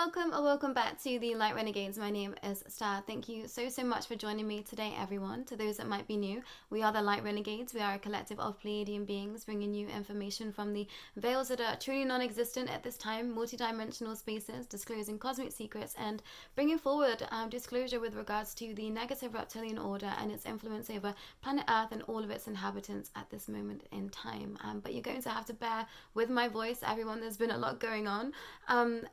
Welcome or welcome back to the Light Renegades. My name is Starr. Thank you so much for joining me today, everyone. To those that might be new, we are the Light Renegades. We are a collective of Pleiadian beings bringing you information from the veils that are truly non-existent at this time, multi-dimensional spaces, disclosing cosmic secrets, and bringing forward disclosure with regards to the negative reptilian order and its influence over planet Earth and all of its inhabitants at this moment in time. But you're going to have to bear with my voice, everyone. There's been a lot going on.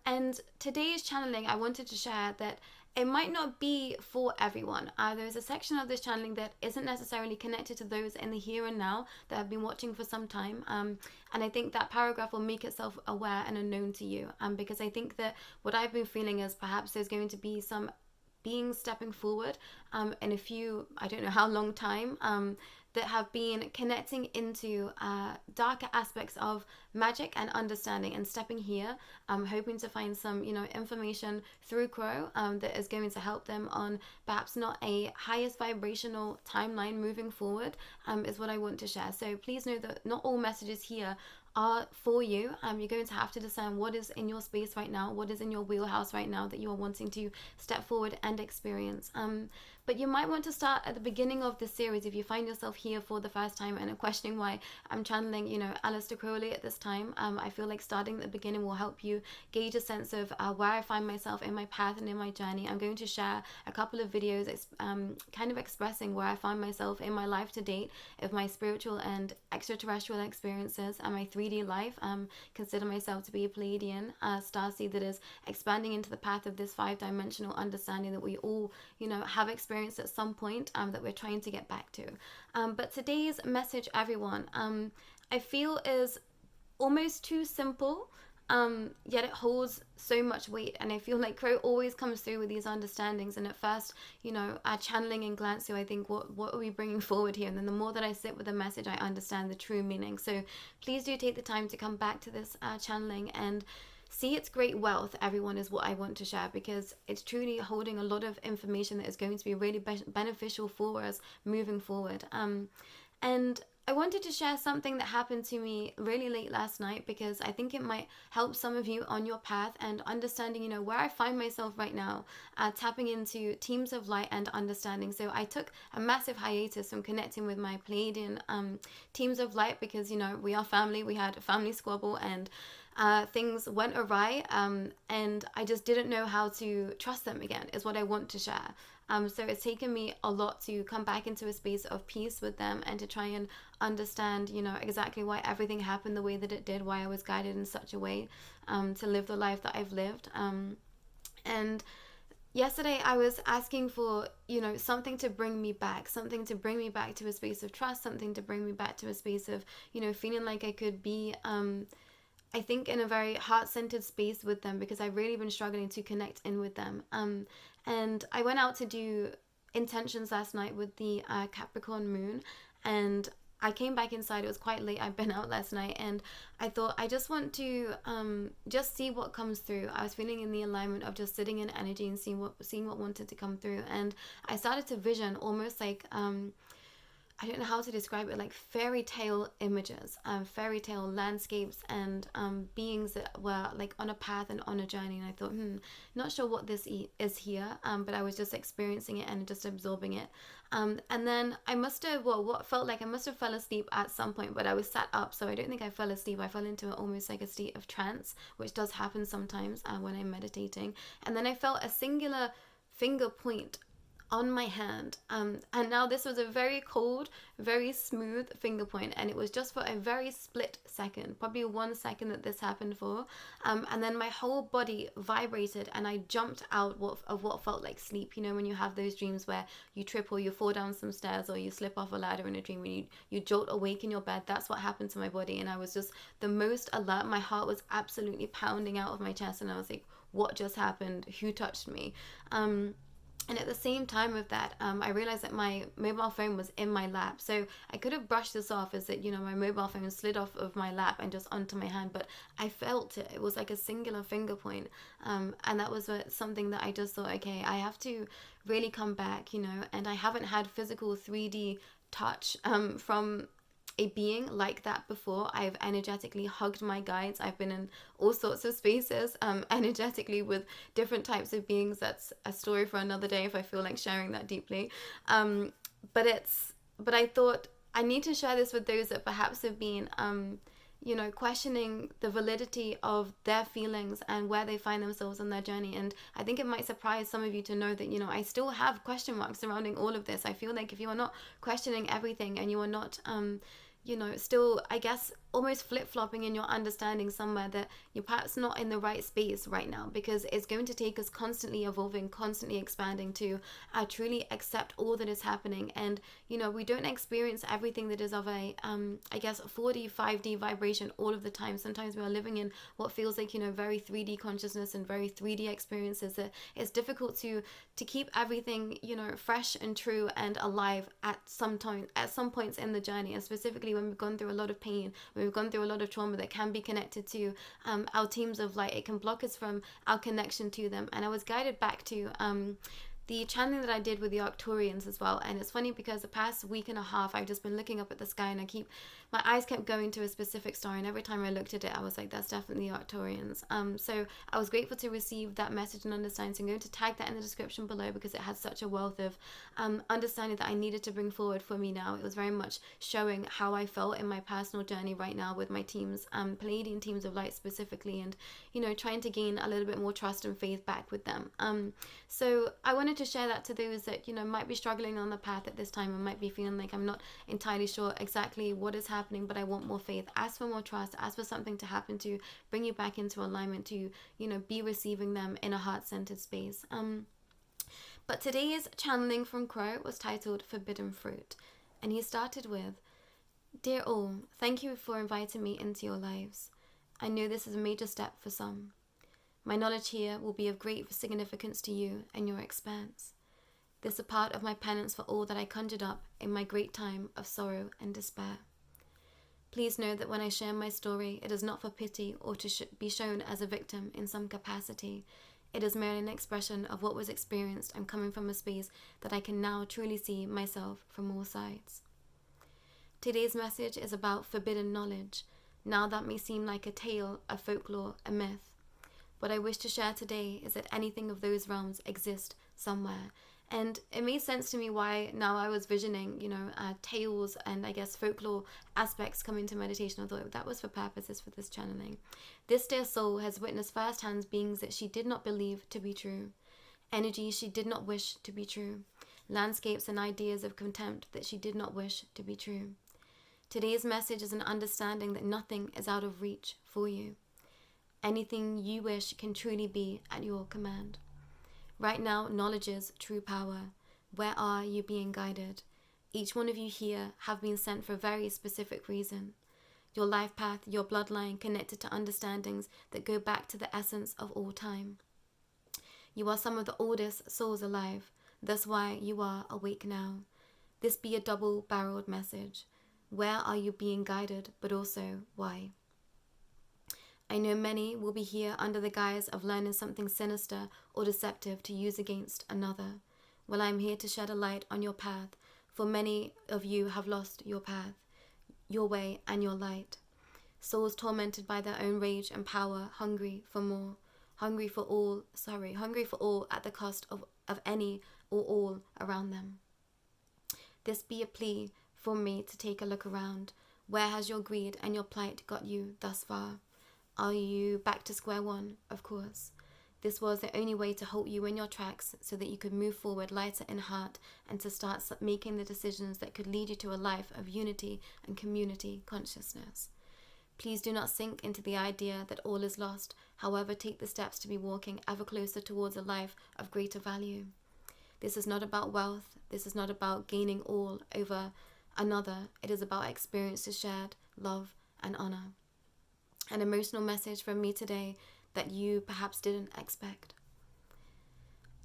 And today's channeling, I wanted to share that it might not be for everyone. There's a section of this channeling that isn't necessarily connected to those in the here and now that have been watching for some time. And I think that paragraph will make itself aware and unknown to you. Because I think that what I've been feeling is perhaps there's going to be some beings stepping forward in a few, I don't know how long time, that have been connecting into darker aspects of magic and understanding and stepping here, hoping to find some, information through Crow that is going to help them on perhaps not a highest vibrational timeline moving forward, is what I want to share. So please know that not all messages here are for you. You're going to have to discern what is in your space right now, what is in your wheelhouse right now that you are wanting to step forward and experience. But you might want to start at the beginning of this series if you find yourself here for the first time and are questioning why I'm channeling, Aleister Crowley at this time. I feel like starting at the beginning will help you gauge a sense of where I find myself in my path and in my journey. I'm going to share a couple of videos kind of expressing where I find myself in my life to date, of my spiritual and extraterrestrial experiences and my 3D life. Consider myself to be a Pleiadian Starseed that is expanding into the path of this 5-dimensional understanding that we all, have experienced at some point, that we're trying to get back to. But today's message, everyone, I feel is almost too simple, yet it holds so much weight. And I feel like Crow always comes through with these understandings, and at first, channeling and glance through, I think, what are we bringing forward here? And then the more that I sit with the message, I understand the true meaning. So please do take the time to come back to this channeling and see its great wealth, everyone, is what I want to share, because it's truly holding a lot of information that is going to be really beneficial for us moving forward. And I wanted to share something that happened to me really late last night, because I think it might help some of you on your path and understanding, where I find myself right now, tapping into teams of light and understanding. So I took a massive hiatus from connecting with my Pleiadian teams of light because, we are family. We had a family squabble and things went awry, and I just didn't know how to trust them again, is what I want to share. So it's taken me a lot to come back into a space of peace with them and to try and understand, exactly why everything happened the way that it did, why I was guided in such a way to live the life that I've lived. And yesterday I was asking for, something to bring me back to a space of trust, something to bring me back to a space of, feeling like I could be, I think, in a very heart-centered space with them, because I've really been struggling to connect in with them. And I went out to do intentions last night with the Capricorn moon, and I came back inside. It was quite late. I've been out last night, and I thought I just want to just see what comes through. I was feeling in the alignment of just sitting in energy and seeing what wanted to come through. And I started to vision almost like I don't know how to describe it, like fairy tale images, fairy tale landscapes, and beings that were like on a path and on a journey. And I thought, not sure what this is here, but I was just experiencing it and just absorbing it. And then I must have, what felt like I must have fell asleep at some point, but I was sat up, so I don't think I fell asleep. I fell into almost like a state of trance, which does happen sometimes when I'm meditating. And then I felt a singular finger point on my hand, and now this was a very cold, very smooth finger point, and it was just for a very split second, probably 1 second that this happened for, and then my whole body vibrated and I jumped out of what felt like sleep. When you have those dreams where you trip or you fall down some stairs or you slip off a ladder in a dream and you jolt awake in your bed. That's what happened to my body, and I was just the most alert. My heart was absolutely pounding out of my chest, and I was like, what just happened? Who touched me? And at the same time with that, I realized that my mobile phone was in my lap. So I could have brushed this off as that, my mobile phone slid off of my lap and just onto my hand. But I felt it. It was like a singular finger point. And that was something that I just thought, okay, I have to really come back, and I haven't had physical 3D touch from a being like that before. I've energetically hugged my guides. I've been in all sorts of spaces energetically with different types of beings. That's a story for another day if I feel like sharing that deeply. But I thought I need to share this with those that perhaps have been questioning the validity of their feelings and where they find themselves on their journey. And I think it might surprise some of you to know that, I still have question marks surrounding all of this. I feel like if you are not questioning everything and you are not, still, I guess, almost flip-flopping in your understanding somewhere, that you're perhaps not in the right space right now, because it's going to take us constantly evolving, constantly expanding to truly accept all that is happening. And, we don't experience everything that is of a, 4D, 5D vibration all of the time. Sometimes we are living in what feels like, very 3D consciousness and very 3D experiences, that it's difficult to keep everything, fresh and true and alive at some points in the journey, and specifically when we've gone through a lot of pain, when we've gone through a lot of trauma that can be connected to our teams of light. It can block us from our connection to them. And I was guided back to the channeling that I did with the Arcturians as well. And it's funny because the past week and a half, I've just been looking up at the sky, and my eyes kept going to a specific star, and every time I looked at it, I was like, that's definitely the Arcturians. So I was grateful to receive that message and understanding. So I'm going to tag that in the description below, because it has such a wealth of understanding that I needed to bring forward for me now. It was very much showing how I felt in my personal journey right now with my teams, Pleiadian teams of light specifically, and trying to gain a little bit more trust and faith back with them. So I wanted to share that to those that might be struggling on the path at this time, and might be feeling like I'm not entirely sure exactly what is happening, but I want more faith. Ask for more trust. Ask for something to happen to bring you back into alignment, to be receiving them in a heart-centered space. But today's channeling from Crow was titled Forbidden Fruit, and he started with, "Dear all, thank you for inviting me into your lives. I know this is a major step for some. My knowledge here will be of great significance to you and your expanse. This is a part of my penance for all that I conjured up in my great time of sorrow and despair. Please know that when I share my story, it is not for pity or to be shown as a victim in some capacity. It is merely an expression of what was experienced and coming from a space that I can now truly see myself from all sides. Today's message is about forbidden knowledge. Now that may seem like a tale, a folklore, a myth. What I wish to share today is that anything of those realms exist somewhere." And it made sense to me why now I was visioning, tales and I guess folklore aspects come into meditation, although that was for purposes for this channeling. This dear soul has witnessed firsthand beings that she did not believe to be true, energies she did not wish to be true, landscapes and ideas of contempt that she did not wish to be true. Today's message is an understanding that nothing is out of reach for you. Anything you wish can truly be at your command. Right now, knowledge is true power. Where are you being guided? Each one of you here have been sent for a very specific reason. Your life path, your bloodline connected to understandings that go back to the essence of all time. You are some of the oldest souls alive. That's why you are awake now. This be a double-barreled message. Where are you being guided, but also why? I know many will be here under the guise of learning something sinister or deceptive to use against another. Well, I am here to shed a light on your path, for many of you have lost your path, your way and your light. Souls tormented by their own rage and power, hungry for more, hungry for all at the cost of any or all around them. This be a plea for me to take a look around. Where has your greed and your plight got you thus far? Are you back to square one? Of course. This was the only way to halt you in your tracks so that you could move forward lighter in heart and to start making the decisions that could lead you to a life of unity and community consciousness. Please do not sink into the idea that all is lost. However, take the steps to be walking ever closer towards a life of greater value. This is not about wealth. This is not about gaining all over another. It is about experiences shared, love, and honor. An emotional message from me today that you perhaps didn't expect.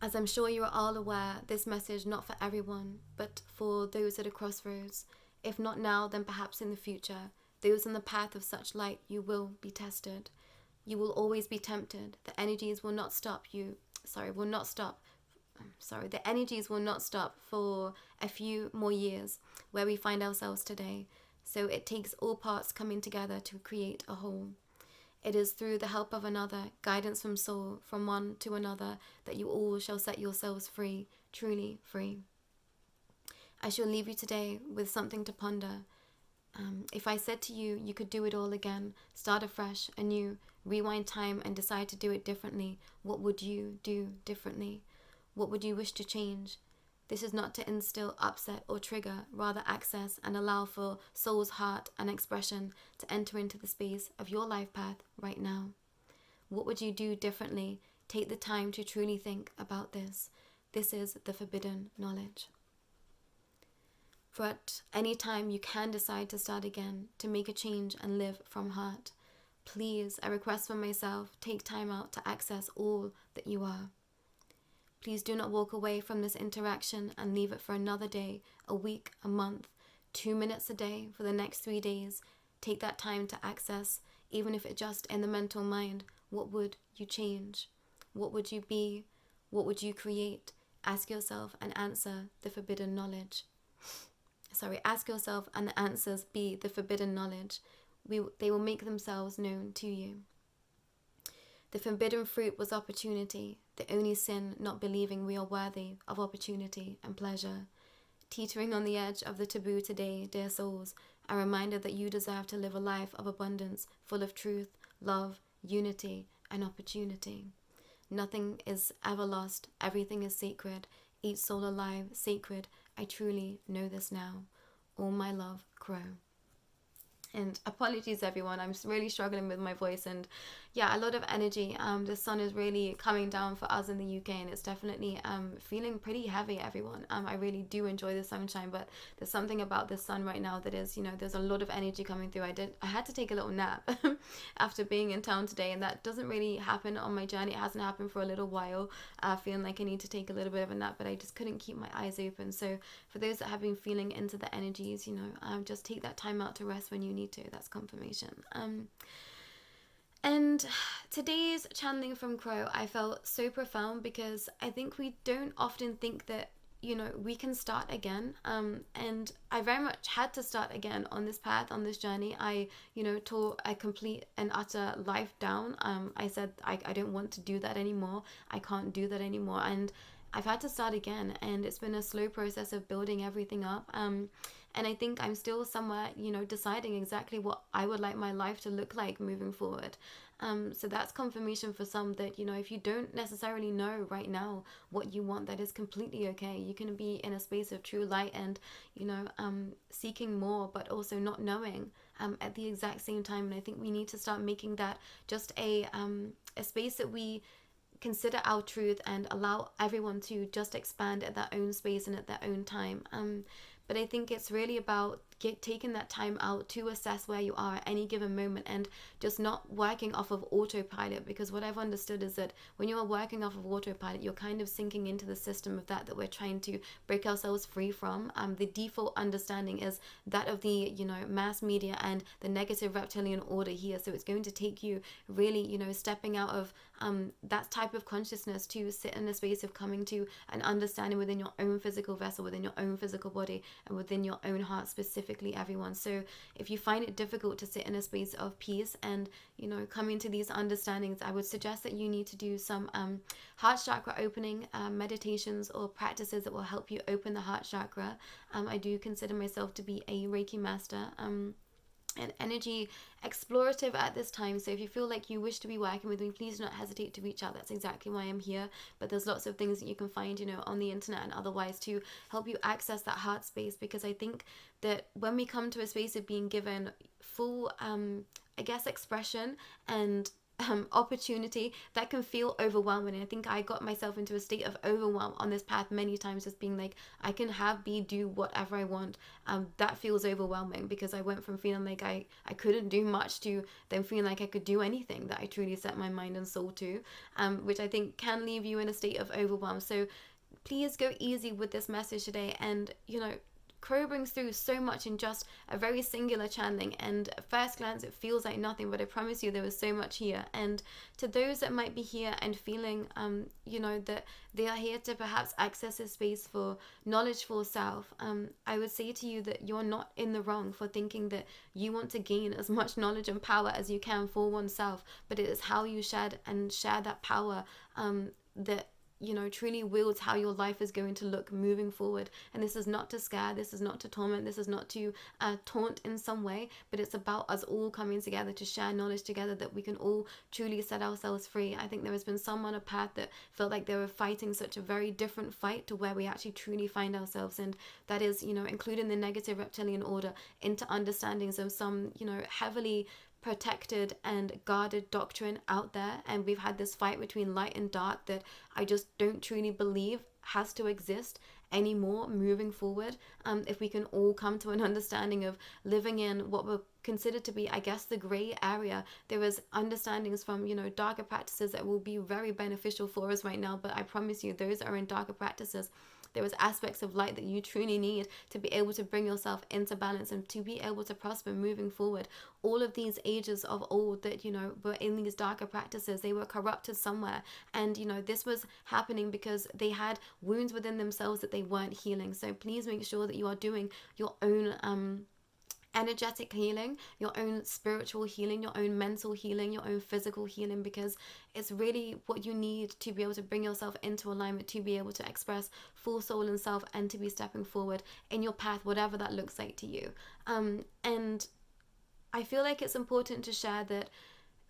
As I'm sure you are all aware, this message not for everyone, but for those at a crossroads. If not now, then perhaps in the future. Those on the path of such light, you will be tested. You will always be tempted. The energies will not stop for a few more years where we find ourselves today. So it takes all parts coming together to create a whole. It is through the help of another, guidance from soul, from one to another, that you all shall set yourselves free, truly free. I shall leave you today with something to ponder. If I said to you, you could do it all again, start afresh, anew, rewind time and decide to do it differently, what would you do differently? What would you wish to change? This is not to instill, upset, or trigger, rather access and allow for soul's heart and expression to enter into the space of your life path right now. What would you do differently? Take the time to truly think about this. This is the forbidden knowledge. For at any time you can decide to start again, to make a change and live from heart. Please, I request for myself, take time out to access all that you are. Please do not walk away from this interaction and leave it for another day, a week, a month, 2 minutes a day for the next 3 days. Take that time to access, even if it's just in the mental mind, what would you change? What would you be? What would you create? Ask yourself and answer the forbidden knowledge. Ask yourself and the answers be the forbidden knowledge. They will make themselves known to you. The forbidden fruit was opportunity, the only sin not believing we are worthy of opportunity and pleasure. Teetering on the edge of the taboo today, dear souls, a reminder that you deserve to live a life of abundance, full of truth, love, unity, and opportunity. Nothing is ever lost, everything is sacred, each soul alive, sacred. I truly know this now. All my love, Crow. And apologies everyone, I'm really struggling with my voice, and yeah, a lot of energy. The sun is really coming down for us in the UK, and it's definitely feeling pretty heavy, everyone. I really do enjoy the sunshine, but there's something about the sun right now that is, there's a lot of energy coming through. I had to take a little nap after being in town today, and that doesn't really happen on my journey. It hasn't happened for a little while, feeling like I need to take a little bit of a nap, but I just couldn't keep my eyes open. So for those that have been feeling into the energies, just take that time out to rest when you need to. That's confirmation. And today's channeling from Crow, I felt so profound because I think we don't often think that we can start again, and I very much had to start again on this path, on this journey. I tore a complete and utter life down. I said I don't want to do that anymore. I can't do that anymore, and I've had to start again, and it's been a slow process of building everything up. And I think I'm still somewhere, deciding exactly what I would like my life to look like moving forward. So that's confirmation for some that, if you don't necessarily know right now what you want, that is completely okay. You can be in a space of true light and, seeking more, but also not knowing at the exact same time. And I think we need to start making that just a space that we consider our truth and allow everyone to just expand at their own space and at their own time. But I think it's really about taking that time out to assess where you are at any given moment and just not working off of autopilot, because what I've understood is that when you are working off of autopilot, you're kind of sinking into the system of that we're trying to break ourselves free from. The default understanding is that of the mass media and the negative reptilian order here. So it's going to take you really stepping out of that type of consciousness to sit in a space of coming to an understanding within your own physical vessel, within your own physical body, and within your own heart specifically, everyone. So if you find it difficult to sit in a space of peace and coming to these understandings, I would suggest that you need to do some heart chakra opening meditations or practices that will help you open the heart chakra. I do consider myself to be a Reiki master, and energy explorative at this time. So if you feel like you wish to be working with me, please do not hesitate to reach out. That's exactly why I'm here. But there's lots of things that you can find on the internet and otherwise to help you access that heart space, because I think that when we come to a space of being given full expression and opportunity, that can feel overwhelming. And I think I got myself into a state of overwhelm on this path many times, just being like, I can do whatever I want. That feels overwhelming, because I went from feeling like I couldn't do much to then feeling like I could do anything that I truly set my mind and soul to, which I think can leave you in a state of overwhelm. So please go easy with this message today, and probing through so much in just a very singular channeling, and at first glance it feels like nothing, but I promise you there was so much here. And to those that might be here and feeling that they are here to perhaps access a space for knowledge for self, I would say to you that you're not in the wrong for thinking that you want to gain as much knowledge and power as you can for oneself, but it is how you share that power that truly wields how your life is going to look moving forward. And this is not to scare, this is not to torment, this is not to taunt in some way, but it's about us all coming together to share knowledge together that we can all truly set ourselves free. I think there has been some on a path that felt like they were fighting such a very different fight to where we actually truly find ourselves, and that is, including the negative reptilian order into understandings of some, heavily protected and guarded doctrine out there. And we've had this fight between light and dark that I just don't truly believe has to exist anymore moving forward. If we can all come to an understanding of living in what were considered to be, I guess, the gray area. There is understandings from, darker practices that will be very beneficial for us right now, but I promise you those that are in darker practices, there is aspects of light that you truly need to be able to bring yourself into balance and to be able to prosper moving forward. All of these ages of old that, were in these darker practices, they were corrupted somewhere. And, this was happening because they had wounds within themselves that they weren't healing. So please make sure that you are doing your own energetic healing, your own spiritual healing, your own mental healing, your own physical healing, because it's really what you need to be able to bring yourself into alignment, to be able to express full soul and self, and to be stepping forward in your path, whatever that looks like to you. And I feel like it's important to share that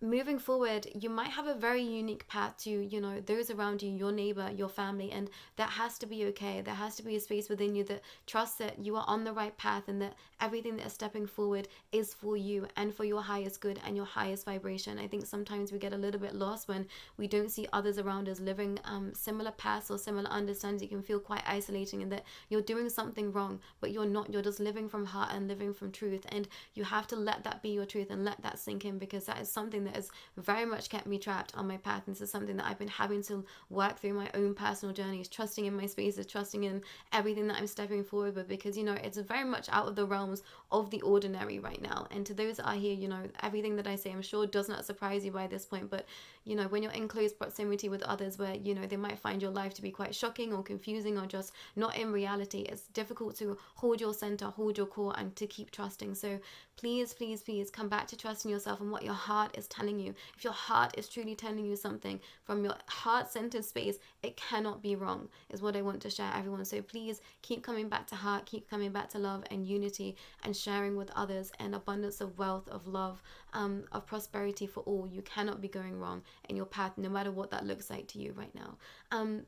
moving forward, you might have a very unique path to, those around you, your neighbor, your family, and that has to be okay. There has to be a space within you that trusts that you are on the right path and that everything that is stepping forward is for you and for your highest good and your highest vibration. I think sometimes we get a little bit lost when we don't see others around us living similar paths or similar understandings. It can feel quite isolating and that you're doing something wrong, but you're not. You're just living from heart and living from truth, and you have to let that be your truth and let that sink in, because that is something that has very much kept me trapped on my path. And this is something that I've been having to work through my own personal journeys, trusting in my spaces, trusting in everything that I'm stepping forward with, because it's very much out of the realms of the ordinary right now. And to those that are here, everything that I say, I'm sure does not surprise you by this point, but when you're in close proximity with others where they might find your life to be quite shocking or confusing or just not in reality, it's difficult to hold your center, hold your core, and to keep trusting. So please, please, please come back to trusting yourself and what your heart is telling you. If your heart is truly telling you something from your heart-centered space, it cannot be wrong, is what I want to share, everyone. So please keep coming back to heart, keep coming back to love and unity and sharing with others, and abundance of wealth, of love, of prosperity for all. You cannot be going wrong in your path, no matter what that looks like to you right now.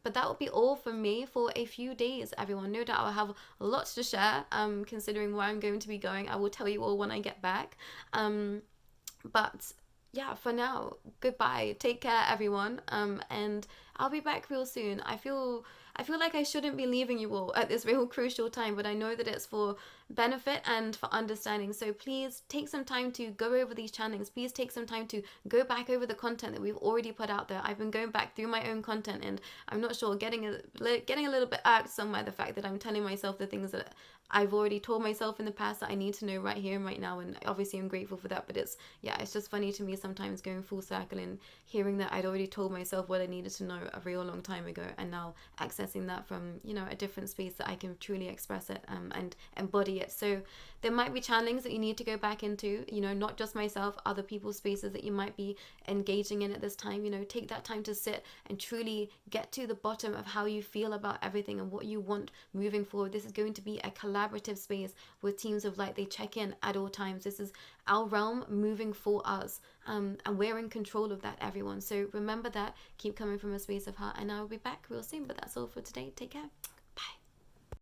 But that will be all from me for a few days, everyone. No doubt I'll have lots to share, considering where I'm going to be going. I will tell you all when I get back. But yeah, for now, goodbye. Take care, everyone. And I'll be back real soon. I feel like I shouldn't be leaving you all at this real crucial time, but I know that it's for benefit and for understanding. So please take some time to go over these channelings. Please take some time to go back over the content that we've already put out there. I've been going back through my own content, and I'm not sure, getting a little bit irked somewhere, the fact that I'm telling myself the things that I've already told myself in the past that I need to know right here and right now, and obviously I'm grateful for that. But it's just funny to me sometimes going full circle and hearing that I'd already told myself what I needed to know a real long time ago, and now accessing that from a different space that I can truly express it and embody it. So there might be channelings that you need to go back into, not just myself, other people's spaces that you might be engaging in at this time. Take that time to sit and truly get to the bottom of how you feel about everything and what you want moving forward. This is going to be a collaborative space with teams of light. They check in at all times. This is our realm moving for us, and we're in control of that, everyone. So remember that. Keep coming from a space of heart, and I will be back real soon. But that's all for today. Take care.